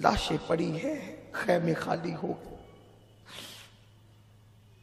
لاشیں پڑی ہیں، خیمے خالی ہو گئے.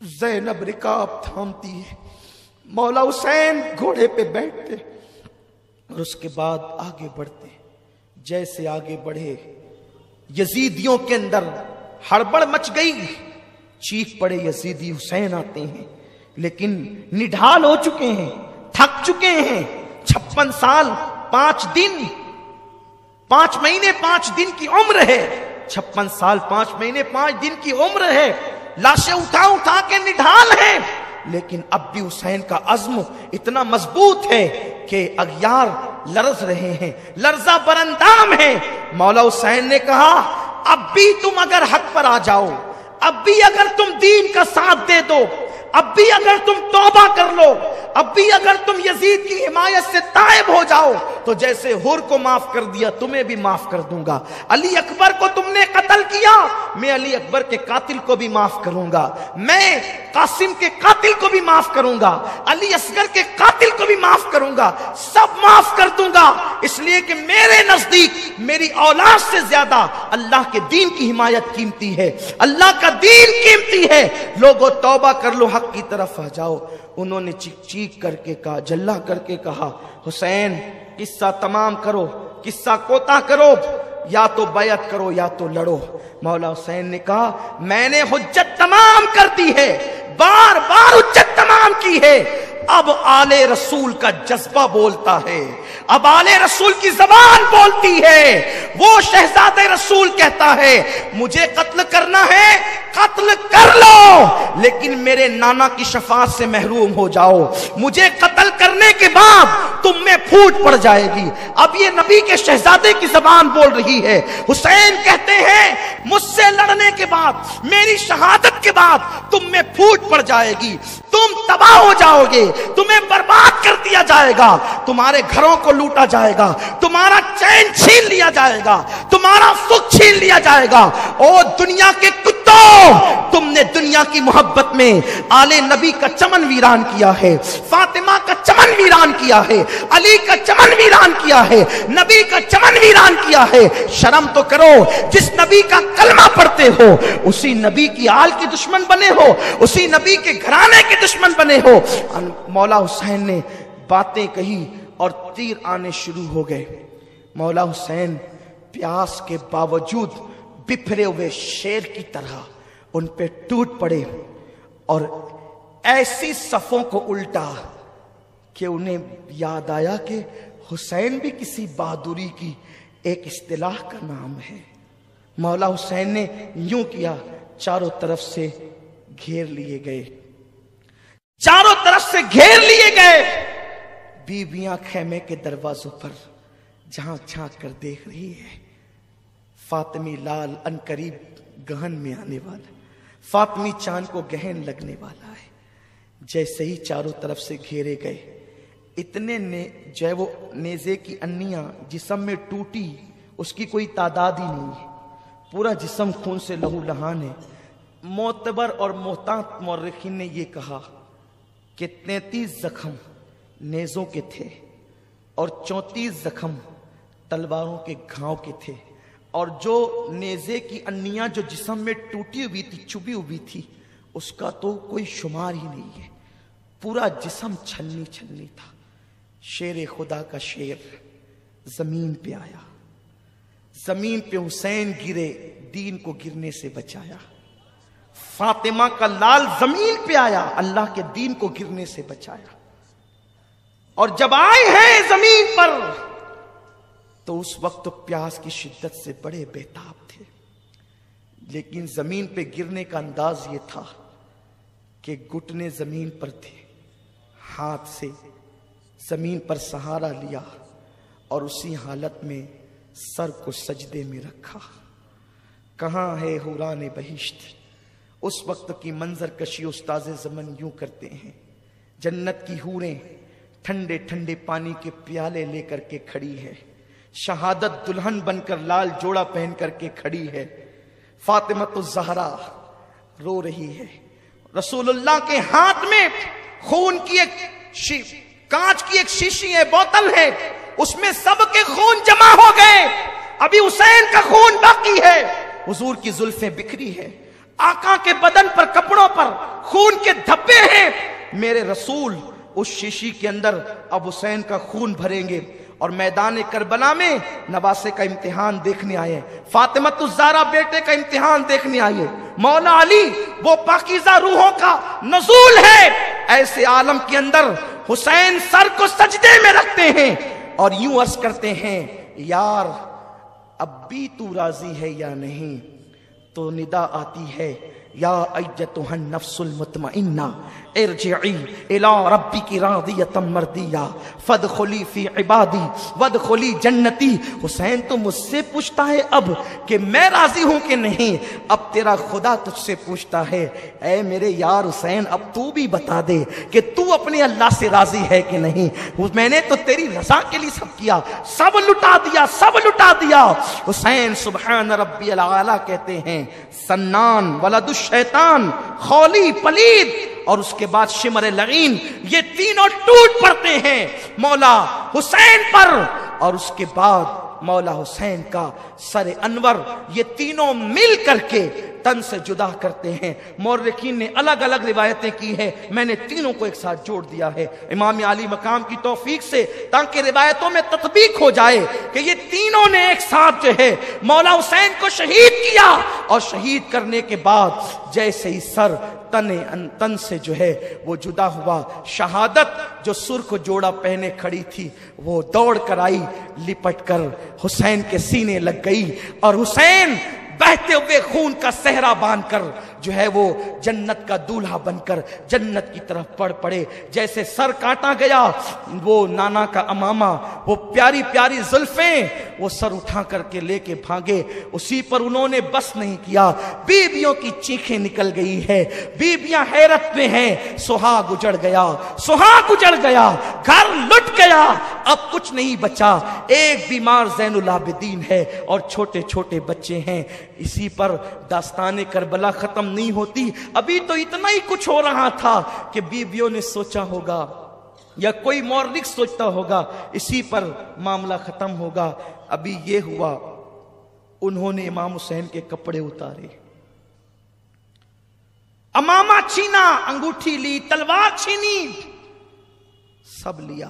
زینب رکاب تھامتی ہے، مولا حسین گھوڑے پہ بیٹھتے اور اس کے بعد آگے بڑھتے. جیسے آگے بڑھے یزیدیوں کے اندر ہڑبڑ مچ گئی، چیخ پڑے یزیدی حسین آتے ہیں، لیکن نڈھال ہو چکے ہیں، تھک چکے ہیں. 56 سال 5 دن 5 مہینے 5 دن کی عمر ہے. 56 سال 5 مہینے 5 دن کی عمر ہے. لاشیں اٹھا اٹھا کے نڈھال ہیں، لیکن اب بھی حسین کا عزم اتنا مضبوط ہے کہ اغیار لرز رہے ہیں، لرزہ برندام ہے. مولا حسین نے کہا اب بھی تم اگر حق پر آ جاؤ، اب بھی اگر تم دین کا ساتھ دے دو، اب بھی اگر تم توبہ کر لو، اب بھی اگر تم یزید کی حمایت سے تائب ہو جاؤ، تو جیسے حر کو معاف کر دیا تمہیں بھی معاف کر دوں گا. علی اکبر کو تم نے قتل کیا، میں علی اکبر کے قاتل کو بھی معاف کروں گا. میں قاسم کے قاتل کو بھی معاف کروں گا، علی اصغر کے قاتل کو بھی معاف کروں گا، سب معاف کر دوں گا. اس لیے کہ میرے نزدیک میری اولاد سے زیادہ اللہ کے دین کی حمایت قیمتی ہے، اللہ کا دین قیمتی ہے. لوگوں توبہ کر لو، حق کی طرف آ جاؤ. انہوں نے چیخ چیخ کر کے کہا، جلا کر کے کہا، حسین قصہ تمام کرو، قصہ کوتا کرو، یا تو بیعت کرو یا تو لڑو. مولا حسین نے کہا میں نے حجت تمام کر دی ہے، بار بار حجت تمام کی ہے. اب آل رسول کا جذبہ بولتا ہے، اب آل رسول کی زبان بولتی ہے. وہ شہزاد رسول کہتا ہے مجھے قتل کرنا ہے قتل کر لو، لیکن میرے نانا کی شفاعت سے محروم ہو جاؤ. مجھے قتل کرنے کے بعد تم میں پھوٹ پڑ جائے گی. اب یہ نبی کے شہزادے کی زبان بول رہی ہے. حسین کہتے ہیں مجھ سے لڑنے کے بعد، میری شہادت کے بعد تم میں پھوٹ پڑ جائے گی، تم تباہ ہو جاؤ گے، تمہیں برباد کر دیا جائے گا، تمہارے گھروں کو لوٹا جائے گا، تمہارا چین چھین لیا جائے گا، تمہارا سکھ چھین لیا جائے گا. او دنیا کے کتوں، تم نے دنیا کی محبت میں آل نبی کا چمن ویران کیا ہے، فاطمہ کا چمن ویران کیا ہے، علی کا چمن ویران کیا ہے، نبی کا چمن ویران کیا ہے. شرم تو کرو، جس نبی کا کلمہ پڑھتے ہو اسی نبی کی آل کی دشمن بنے ہو، اسی نبی کے گھرانے کے دشمن بنے ہو. مولا حسین نے باتیں کہی اور تیر آنے شروع ہو گئے. مولا حسین پیاس کے باوجود بپھرے ہوئے شیر کی طرح ان پہ ٹوٹ پڑے اور ایسی صفوں کو الٹا کہ انہیں یاد آیا کہ حسین بھی کسی بہادری کی ایک اصطلاح کا نام ہے. مولا حسین نے یوں کیا، چاروں طرف سے گھیر لیے گئے، چاروں طرف سے گھیر لیے گئے. بیویاں خیمے کے دروازوں پر جھانک جھانک کر دیکھ رہی ہے. فاطمی لال ان قریب گہن میں آنے والا، فاطمی چاند کو گہن لگنے والا ہے. جیسے ہی چاروں طرف سے گھیرے گئے، اتنے جو ہے وہ نیزے کی انیاں جسم میں ٹوٹی، اس کی کوئی تعداد ہی نہیں ہے. پورا جسم خون سے لہو لہان ہے. معتبر اور محتاط مورخین نے یہ کہا کہ 33 زخم نیزوں کے تھے اور 34 زخم تلواروں کے گھاؤں کے تھے، اور جو نیزے کی انیاں جو جسم میں ٹوٹی ہوئی تھی، چبھی ہوئی تھی، اس کا تو کوئی شمار ہی نہیں ہے. پورا جسم چھلنی چھلنی تھا. شیر خدا کا شیر زمین پہ آیا، زمین پہ حسین گرے، دین کو گرنے سے بچایا. فاطمہ کا لال زمین پہ آیا، اللہ کے دین کو گرنے سے بچایا. اور جب آئے ہیں زمین پر تو اس وقت پیاس کی شدت سے بڑے بےتاب تھے، لیکن زمین پہ گرنے کا انداز یہ تھا کہ گھٹنے زمین پر تھے، ہاتھ سے زمین پر سہارا لیا اور اسی حالت میں سر کو سجدے میں رکھا. کہاں ہے حوران بہشت؟ اس وقت کی منظر کشی استاذ زمن یوں کرتے ہیں، جنت کی حوریں ٹھنڈے ٹھنڈے پانی کے پیالے لے کر کے کھڑی ہے، شہادت دلہن بن کر لال جوڑا پہن کر کے کھڑی ہے. فاطمہ الزہرا رو رہی ہے، رسول اللہ کے ہاتھ میں خون کی ایک کانچ کی ایک شیشی ہے، بوتل ہے، اس میں سب کے خون جمع ہو گئے. ابھی حسین کا خون باقی ہے، حضور کی زلفیں بکھری ہے، آقا کے بدن پر کپڑوں پر خون کے دھبے ہیں، میرے رسول اس شیشی کے اندر اب حسین کا خون بھریں گے اور میدان کربلا میں نواسے کا امتحان دیکھنے آئے، فاطمۃ الزہرا بیٹے کا امتحان دیکھنے آئے، مولا علی وہ پاکیزہ روحوں کا نزول ہے، ایسے عالم کے اندر حسین سر کو سجدے میں رکھتے ہیں اور یوں عرض کرتے ہیں یار اب بھی تو راضی ہے یا نہیں؟ تو ندا آتی ہے یا ایتھا النفس المطمئنہ ارجعی الی ربک راضیۃ مرضیہ فادخلی فی عبادی وادخلی جنتی۔ حسین تو مجھ سے پوچھتا ہے اب کہ میں راضی ہوں کہ نہیں، اب تیرا خدا تجھ سے پوچھتا ہے اے میرے یار حسین اب تو بھی بتا دے کہ تو اپنے اللہ سے راضی ہے کہ نہیں؟ میں نے تو تیری رضا کے لیے سب کیا، سب لٹا دیا، سب لٹا دیا۔ حسین سبحان ربی الاعلی کہتے ہیں، سنان ولد الشیطان، خولی پلید اور اس کے بعد شمر لعین، یہ تینوں ٹوٹ پڑتے ہیں مولا حسین پر، اور اس کے بعد مولا حسین کا سر انور، یہ تینوں مل کر کے تن سے جدا کرتے ہیں۔ مورخین نے الگ الگ روایتیں کی ہیں، میں نے تینوں کو ایک ساتھ جوڑ دیا ہے امام علی مقام کی توفیق سے، تاکہ روایتوں میں تطبیق ہو جائے کہ یہ تینوں نے ایک ساتھ جو ہے مولا حسین کو شہید کیا، اور شہید کرنے کے بعد جیسے ہی سر تن سے جو ہے وہ جدا ہوا، شہادت جو سرخ جوڑا پہنے کھڑی تھی وہ دوڑ کر آئی، لپٹ کر حسین کے سینے لگ گئی، اور حسین بہتے ہوئے خون کا صحرا باندھ کر جو ہے وہ جنت کا دولہا بن کر جنت کی طرف بڑھ پڑے۔ جیسے سر کاٹا گیا، وہ نانا کا امامہ، وہ پیاری پیاری زلفیں، وہ سر اٹھا کر کے لے کے بھاگے، اسی پر انہوں نے بس نہیں کیا، بیویوں کی چیخیں نکل گئی ہے، بیویاں حیرت میں ہیں، سہاگ اجڑ گیا، سہاگ اجڑ گیا، گھر لٹ گیا، اب کچھ نہیں بچا، ایک بیمار زین العابدین ہے اور چھوٹے چھوٹے بچے ہیں۔ اسی پر داستان کربلا ختم نہیں ہوتی، ابھی تو اتنا ہی کچھ ہو رہا تھا کہ بیویوں نے سوچا ہوگا یا کوئی مورخ سوچتا ہوگا اسی پر معاملہ ختم ہوگا۔ ابھی یہ ہوا، انہوں نے امام حسین کے کپڑے اتارے، امامہ چھینا، انگوٹھی لی، تلوار چھینی، سب لیا،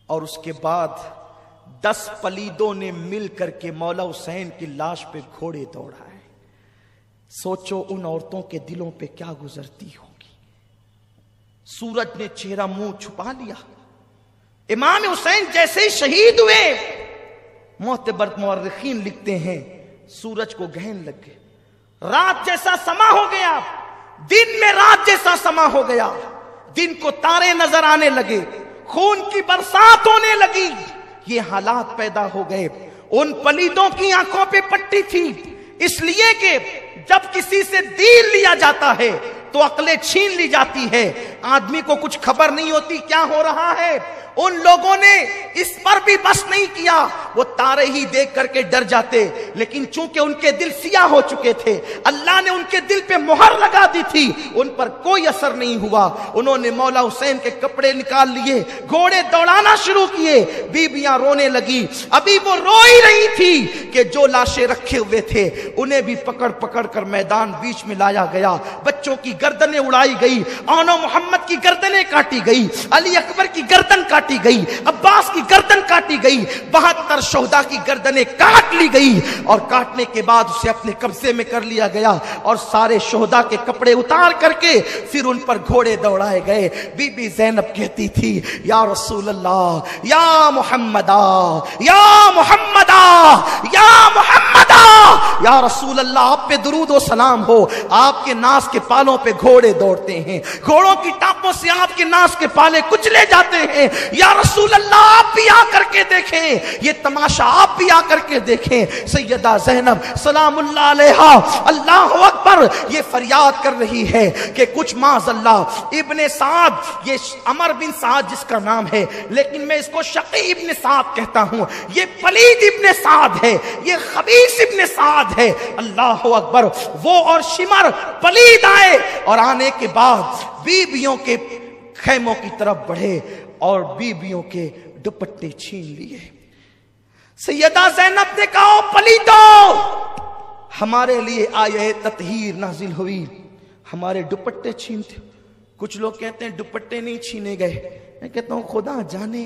اور اس کے بعد 10 پلیدوں نے مل کر کے مولا حسین کی لاش پہ گھوڑے دوڑائے۔ سوچو ان عورتوں کے دلوں پہ کیا گزرتی ہوگی۔ سورج نے چہرہ منہ چھپا لیا، امام حسین جیسے ہی شہید ہوئے، معتبر مورخین لکھتے ہیں سورج کو گہن لگ گئے، رات جیسا سما ہو گیا، دن میں رات جیسا سما ہو گیا، دن کو تارے نظر آنے لگے، خون کی برسات ہونے لگی، یہ حالات پیدا ہو گئے۔ ان پلیدوں کی آنکھوں پہ پٹی تھی، اس لیے کہ جب کسی سے دین لیا جاتا ہے تو عقلیں چھین لی جاتی ہے، آدمی کو کچھ خبر نہیں ہوتی کیا ہو رہا ہے۔ ان لوگوں نے اس پر بھی بس نہیں کیا، وہ تارے ہی دیکھ کر کے ڈر جاتے، لیکن چونکہ ان کے دل سیاہ ہو چکے تھے، اللہ نے ان کے دل پہ مہر لگا دی تھی، ان پر کوئی اثر نہیں ہوا۔ انہوں نے مولا حسین کے کپڑے نکال لیے، گھوڑے دوڑانا شروع کیے، بیویاں رونے لگی، ابھی وہ رو ہی رہی تھی کہ جو لاشیں رکھے ہوئے تھے انہیں بھی پکڑ پکڑ کر میدان بیچ میں لایا گیا، بچوں کی گردنیں اڑائی گئی، آنو محمد کی گردنیں کاٹی گئی، علی اکبر کی گردن کاٹی گئی، عباس کی گردن کاٹی گئی، 72 شہداء کی گردنیں کاٹ لی گئی، اور کاٹنے کے بعد اسے اپنے قبضے میں کر لیا گیا، اور سارے شہداء کے کپڑے اتار کر کے پھر ان پر گھوڑے دوڑائے گئے۔ بی بی زینب کہتی تھی یا رسول اللہ، یا محمدہ، یا محمدہ، یا محمدہ، یا رسول اللہ آپ پہ درود و سلام ہو، آپ کے ناس کے پالوں پہ گھوڑے دوڑتے ہیں، گھوڑوں کی ٹانپوں سے آپ کے ناس کے پالے کچلے جاتے ہیں، یا رسول اللہ آپ بھی آ کر کے دیکھیں، یہ تماشا آپ بھی آ کر کے دیکھیں۔ سیدہ زینب سلام اللہ علیہا اللہ اکبر یہ فریاد کر رہی ہے کہ کچھ معاذ اللہ ابن سعد، یہ عمر بن سعد جس کا نام ہے لیکن میں اس کو شقی ابن سعد کہتا ہوں، یہ پلید ابن سعد ہے، یہ خبیث ابن سعد ہے، اللہ اکبر۔ وہ اور شمر پلید آئے، اور آنے کے بعد بیویوں کے خیموں کی طرف بڑھے اور بیویوں کے دوپٹے چھین لیے، سیدہ زینب نے کہا پلیتو، ہمارے لیے آیہ تطہیر نازل ہوئی، ہمارے دوپٹے چھینتے۔ کچھ لوگ کہتے ہیں دوپٹے نہیں چھینے گئے، میں کہتا ہوں خدا جانے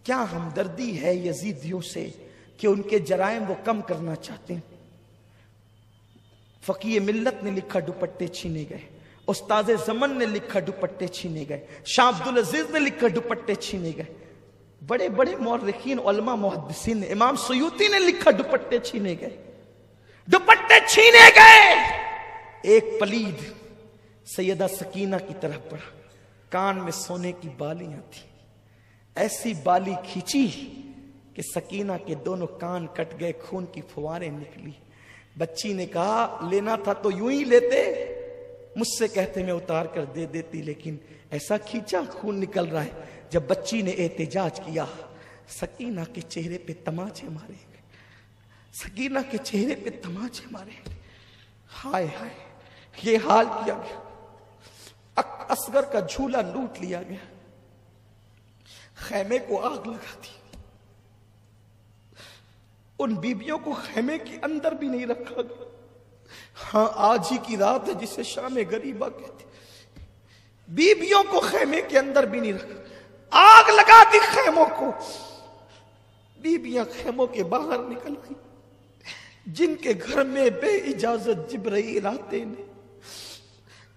کیا ہمدردی ہے یزیدیوں سے کہ ان کے جرائم وہ کم کرنا چاہتے ہیں۔ فقیہ ملت نے لکھا دوپٹے چھینے گئے، استاد زمن نے لکھا دوپٹے چھینے گئے، شاہ عبدالعزیز نے لکھا دوپٹے چھینے گئے، بڑے بڑے مورخین علماء محدثین نے، امام سیوطی نے لکھا دوپٹے چھینے گئے، دوپٹے چھینے گئے۔ ایک پلید سیدہ سکینہ کی طرف بڑھا، کان میں سونے کی بالیاں تھی، ایسی بالی کھینچی کہ سکینہ کے دونوں کان کٹ گئے، خون کی فواریں نکلی۔ بچی نے کہا لینا تھا تو یوں ہی لیتے، مجھ سے کہتے میں اتار کر دے دیتی، لیکن ایسا کھینچا خون نکل رہا ہے۔ جب بچی نے احتجاج کیا، سکینہ کے چہرے پہ تماچے مارے گئے، سکینہ کے چہرے پہ تماچے مارے گئے۔ ہائے ہائے، یہ حال کیا گیا، اصغر کا جھولا لوٹ لیا گیا، خیمے کو آگ لگا دی، ان بیبیوں کو خیمے کے اندر بھی نہیں رکھا گیا۔ ہاں آج ہی کی رات ہے جسے شام غریبہ کہتے، بیبیوں کو خیمے کے اندر بھی نہیں رکھا، آگ لگا دی خیموں کو، بیبیاں خیموں کے باہر نکل آئی، جن کے گھر میں بے اجازت جبرائیل آتے ہیں،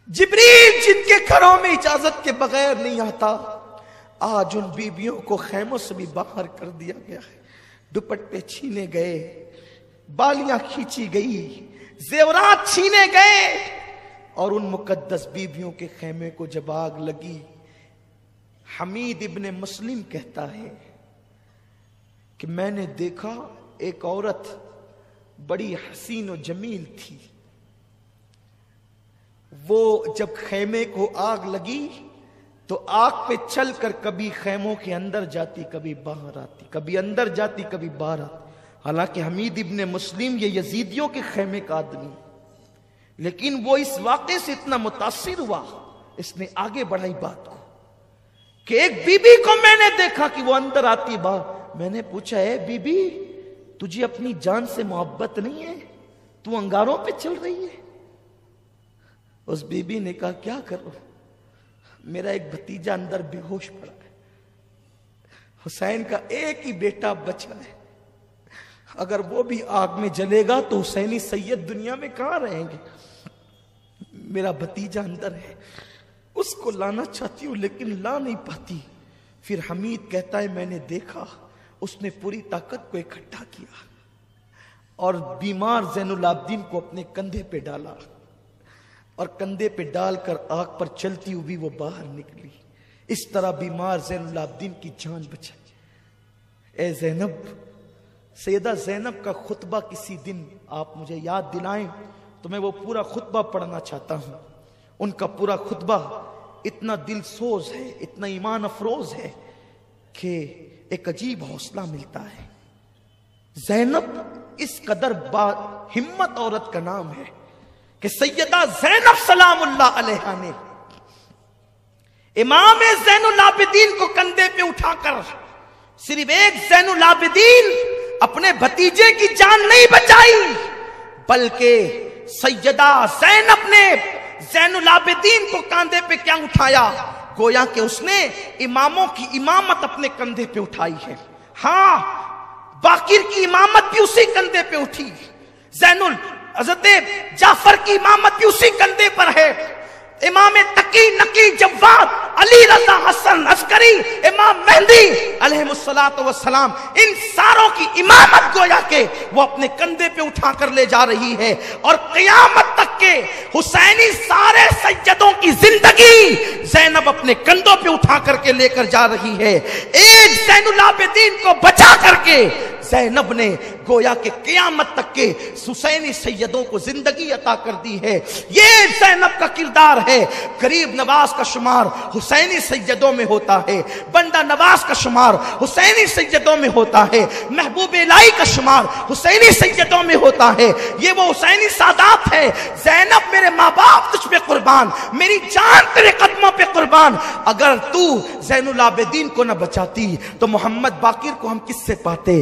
جبریل جن کے گھروں میں اجازت کے بغیر نہیں آتا، آج ان بیبیوں کو خیموں سے بھی باہر کر دیا گیا ہے۔ دوپٹے چھینے گئے، بالیاں کھینچی گئی، زیورات چھینے گئے، اور ان مقدس بیبیوں کے خیمے کو جب آگ لگی، حمید ابن مسلم کہتا ہے کہ میں نے دیکھا ایک عورت بڑی حسین و جمیل تھی، وہ جب خیمے کو آگ لگی تو آگ پہ چل کر کبھی خیموں کے اندر جاتی، کبھی باہر آتی، کبھی اندر جاتی، کبھی باہر آتی۔ حالانکہ حمید ابن مسلم یہ یزیدیوں کے خیمے کا آدمی، لیکن وہ اس واقعے سے اتنا متاثر ہوا، اس نے آگے بڑھائی بات کو کہ ایک بی بی کو میں نے دیکھا کہ وہ اندر آتی باہر۔ میں نے پوچھا اے بی بی، تجھے اپنی جان سے محبت نہیں ہے؟ تو انگاروں پہ چل رہی ہے؟ اس بی بی نے کہا کیا کروں، میرا ایک بھتیجا اندر بے ہوش پڑا ہے، حسین کا ایک ہی بیٹا بچا ہے، اگر وہ بھی آگ میں جلے گا تو حسینی سید دنیا میں کہاں رہیں گے؟ میرا بھتیجا اندر ہے، اس کو لانا چاہتی ہوں لیکن لا نہیں پاتی۔ پھر حمید کہتا ہے میں نے دیکھا اس نے پوری طاقت کو اکٹھا کیا اور بیمار زین العابدین کو اپنے کندھے پہ ڈالا، اور کندھے پہ ڈال کر آگ پر چلتی ہوئی وہ باہر نکلی، اس طرح بیمار زین العابدین کی جان بچائی۔ اے زینب، سیدہ زینب کا خطبہ کسی دن آپ مجھے یاد دلائیں تو میں وہ پورا خطبہ پڑھنا چاہتا ہوں۔ ان کا پورا خطبہ اتنا دل سوز ہے، اتنا ایمان افروز ہے کہ ایک عجیب حوصلہ ملتا ہے۔ زینب اس قدر ہمت عورت کا نام ہے کہ سیدہ زینب سلام اللہ علیہا نے امام زین العابدین کو کندھے پہ اٹھا کر صرف ایک زین العابدین اپنے بھتیجے کی جان نہیں بچائی، بلکہ سیدہ زینب نے زین العابدین کو کاندھے پہ کیا اٹھایا؟ گویا کہ اس نے اماموں کی امامت اپنے کندھے پہ اٹھائی ہے۔ ہاں، باقر کی امامت بھی اسی کندھے پہ اٹھی، حضرت جعفر کی امامت بھی اسی کندھے پر ہے، امام تقی نقی جواد علی رضا حسن عسکری امام مہدی علیہ السلام، ان ساروں کی امامت گویا کہ وہ اپنے کندھے پہ اٹھا کر لے جا رہی ہے، اور قیامت تک کے حسینی سارے سیدوں کی زندگی زینب اپنے کندھوں پہ اٹھا کر کے لے کر جا رہی ہے۔ ایک زین العابدین کو بچا کر کے زینب نے گویا کہ قیامت تک کے حسینی سیدوں کو زندگی عطا کر دی ہے۔ یہ زینب کا کردار ہے۔ غریب نواز کا شمار حسینی سیدوں میں ہوتا ہے، بندہ نواز کا شمار حسینی سیدوں میں ہوتا ہے، محبوب الہی کا شمار حسینی سیدوں میں ہوتا ہے۔ یہ وہ حسینی سادات ہے۔ زینب میرے ماں باپ تجھ پہ قربان، میری جان تیرے قدموں پہ قربان۔ اگر تو زین العابدین کو نہ بچاتی تو محمد باقر کو ہم کس سے پاتے؟